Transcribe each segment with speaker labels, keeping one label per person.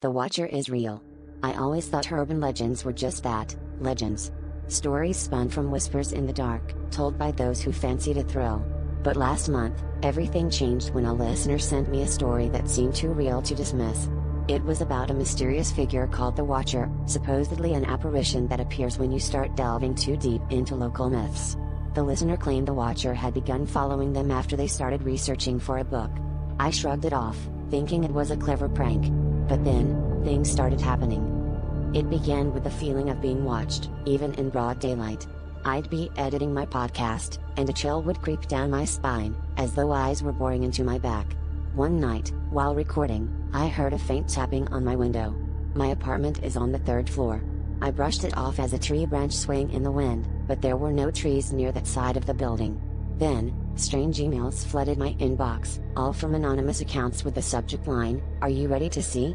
Speaker 1: The Watcher is real. I always thought urban legends were just that, legends. Stories spun from whispers in the dark, told by those who fancied a thrill. But last month, everything changed when a listener sent me a story that seemed too real to dismiss. It was about a mysterious figure called the Watcher, supposedly an apparition that appears when you start delving too deep into local myths. The listener claimed the Watcher had begun following them after they started researching for a book. I shrugged it off, thinking it was a clever prank. But then, things started happening. It began with the feeling of being watched, even in broad daylight. I'd be editing my podcast, and a chill would creep down my spine, as though eyes were boring into my back. One night, while recording, I heard a faint tapping on my window. My apartment is on the 3rd floor. I brushed it off as a tree branch swaying in the wind, but there were no trees near that side of the building. Then, strange emails flooded my inbox, all from anonymous accounts with the subject line, "Are you ready to see?"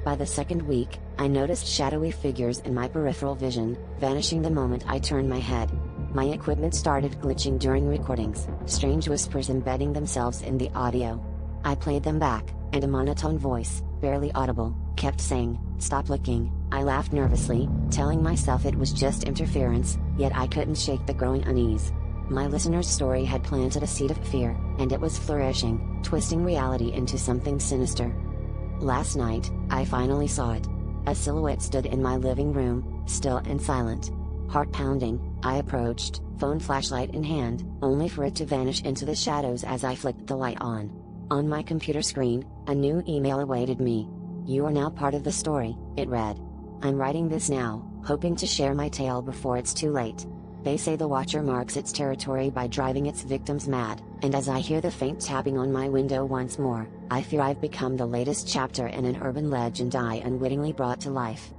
Speaker 1: By the second week, I noticed shadowy figures in my peripheral vision, vanishing the moment I turned my head. My equipment started glitching during recordings, strange whispers embedding themselves in the audio. I played them back, and a monotone voice, barely audible, kept saying, "Stop looking." I laughed nervously, telling myself it was just interference, yet I couldn't shake the growing unease. My listener's story had planted a seed of fear, and it was flourishing, twisting reality into something sinister. Last night, I finally saw it. A silhouette stood in my living room, still and silent. Heart pounding, I approached, phone flashlight in hand, only for it to vanish into the shadows as I flicked the light on. On my computer screen, a new email awaited me. "You are now part of the story," it read. "I'm writing this now, hoping to share my tale before it's too late. They say the Watcher marks its territory by driving its victims mad, and as I hear the faint tapping on my window once more, I fear I've become the latest chapter in an urban legend I unwittingly brought to life."